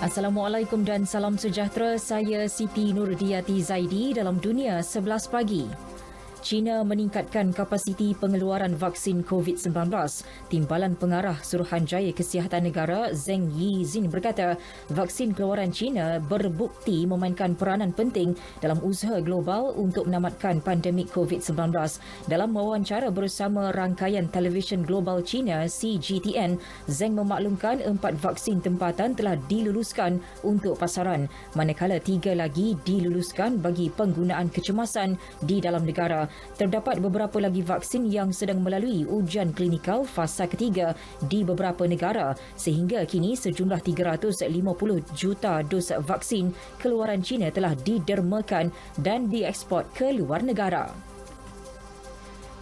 Assalamualaikum dan salam sejahtera. Saya Siti Nurdiati Zaidi dalam Dunia 11 Pagi. China meningkatkan kapasiti pengeluaran vaksin COVID-19. Timbalan Pengarah Suruhanjaya Kesihatan Negara Zheng Yizin berkata, vaksin keluaran China berbukti memainkan peranan penting dalam usaha global untuk menamatkan pandemik COVID-19. Dalam wawancara bersama rangkaian televisyen global China CGTN, Zheng memaklumkan 4 vaksin tempatan telah diluluskan untuk pasaran, manakala 3 lagi diluluskan bagi penggunaan kecemasan di dalam negara. Terdapat beberapa lagi vaksin yang sedang melalui ujian klinikal fasa ketiga di beberapa negara, sehingga kini sejumlah 350 juta dos vaksin keluaran China telah didermakan dan dieksport ke luar negara.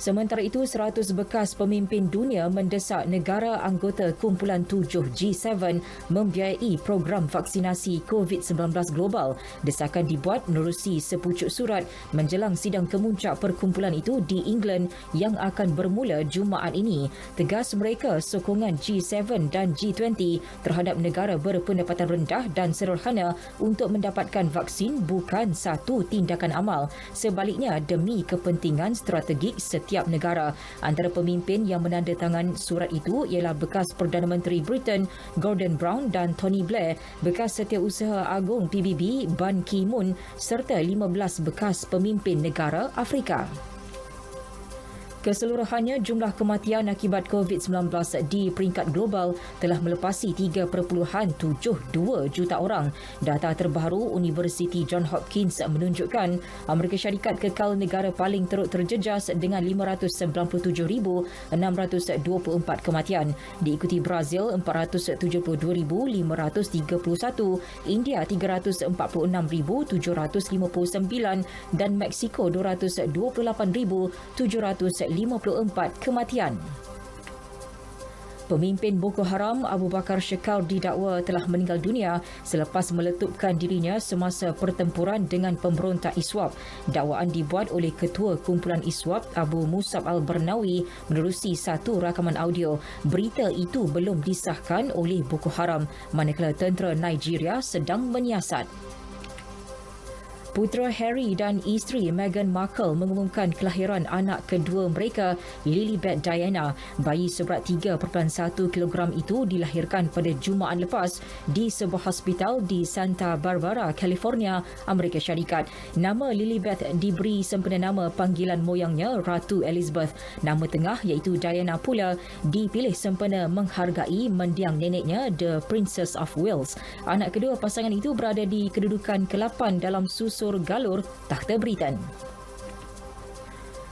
Sementara itu, 100 bekas pemimpin dunia mendesak negara anggota kumpulan 7 G7 membiayai program vaksinasi COVID-19 global. Desakan dibuat menerusi sepucuk surat menjelang sidang kemuncak perkumpulan itu di England yang akan bermula Jumaat ini. Tegas mereka sokongan G7 dan G20 terhadap negara berpendapatan rendah dan sederhana untuk mendapatkan vaksin bukan satu tindakan amal. Sebaliknya, demi kepentingan strategik setiap negara. Antara pemimpin yang menandatangan surat itu ialah bekas Perdana Menteri Britain Gordon Brown dan Tony Blair, bekas Setiausaha Agung PBB Ban Ki-moon serta 15 bekas pemimpin negara Afrika. Keseluruhannya, jumlah kematian akibat COVID-19 di peringkat global telah melepasi 3.72 juta orang. Data terbaru Universiti Johns Hopkins menunjukkan Amerika Syarikat kekal negara paling teruk terjejas dengan 597,624 kematian. Diikuti Brazil 472,531, India 346,759 dan Meksiko 228,754 kematian. Pemimpin Boko Haram Abu Bakar Shekau didakwa telah meninggal dunia selepas meletupkan dirinya semasa pertempuran dengan pemberontak ISWAP. Dakwaan dibuat oleh Ketua Kumpulan ISWAP Abu Musab Al-Barnawi menerusi satu rakaman audio. Berita itu belum disahkan oleh Boko Haram, manakala tentera Nigeria sedang menyiasat. Putera Harry dan isteri Meghan Markle mengumumkan kelahiran anak kedua mereka, Lilibet Diana. Bayi seberat 3.1 kilogram itu dilahirkan pada Jumaat lepas di sebuah hospital di Santa Barbara, California, Amerika Syarikat. Nama Lilibet diberi sempena nama panggilan moyangnya Ratu Elizabeth. Nama tengah iaitu Diana pula dipilih sempena menghargai mendiang neneknya, The Princess of Wales. Anak kedua pasangan itu berada di kedudukan ke-8 dalam susur galur takhta Britain.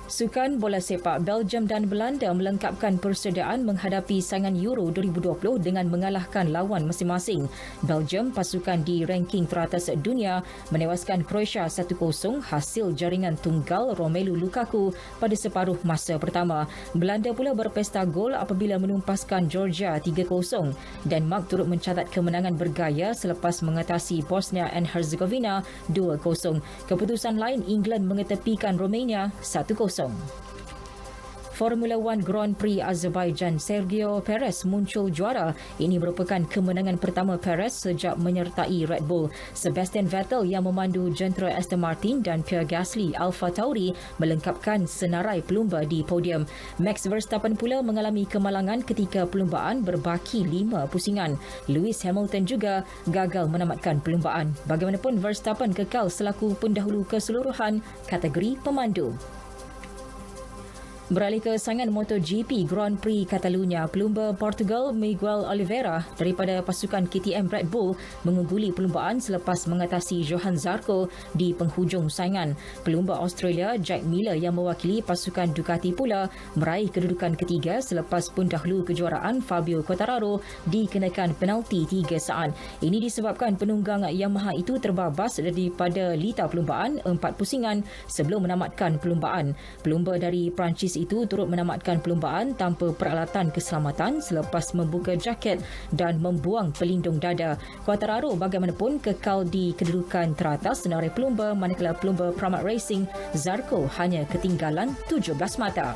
Sukan bola sepak, Belgium dan Belanda melengkapkan persediaan menghadapi saingan Euro 2020 dengan mengalahkan lawan masing-masing. Belgium, pasukan di ranking teratas dunia, menewaskan Croatia 1-0 hasil jaringan tunggal Romelu Lukaku pada separuh masa pertama. Belanda pula berpesta gol apabila menumpaskan Georgia 3-0. Denmark turut mencatat kemenangan bergaya selepas mengatasi Bosnia and Herzegovina 2-0. Keputusan lain, England mengetepikan Romania 1-0. Formula 1 Grand Prix Azerbaijan, Sergio Perez muncul juara. Ini merupakan kemenangan pertama Perez sejak menyertai Red Bull. Sebastian Vettel yang memandu jentera Aston Martin dan Pierre Gasly Alpha Tauri melengkapkan senarai pelumba di podium. Max Verstappen pula mengalami kemalangan ketika perlumbaan berbaki 5 pusingan. Lewis Hamilton juga gagal menamatkan perlumbaan. Bagaimanapun, Verstappen kekal selaku pendahulu keseluruhan kategori pemandu. Beralih ke saingan MotoGP Grand Prix Catalunya, pelumba Portugal Miguel Oliveira daripada pasukan KTM Red Bull mengungguli perlumbaan selepas mengatasi Johan Zarco di penghujung saingan. Pelumba Australia Jack Miller yang mewakili pasukan Ducati pula meraih kedudukan ketiga selepas pendahulu kejuaraan Fabio Quartararo dikenakan penalti 3 saat. Ini disebabkan penunggang Yamaha itu terbabas daripada lita perlumbaan 4 pusingan sebelum menamatkan perlumbaan. Pelumba dari Perancis itu turut menamatkan perlumbaan tanpa peralatan keselamatan selepas membuka jaket dan membuang pelindung dada. Quartararo bagaimanapun kekal di kedudukan teratas senarai pelumba, manakala pelumba Pramac Racing Zarco hanya ketinggalan 17 mata.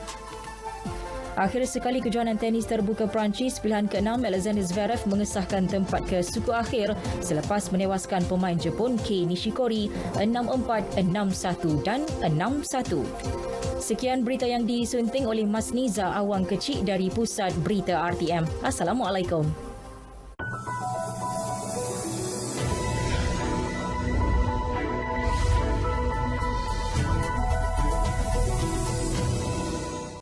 Akhir sekali kejohanan tenis terbuka Perancis, pilihan ke-6 Alexander Zverev mengesahkan tempat ke suku akhir selepas menewaskan pemain Jepun Kei Nishikori 6-4, 6-1 dan 6-1. Sekian berita yang disunting oleh Mas Niza Awang Kecik dari Pusat Berita RTM. Assalamualaikum.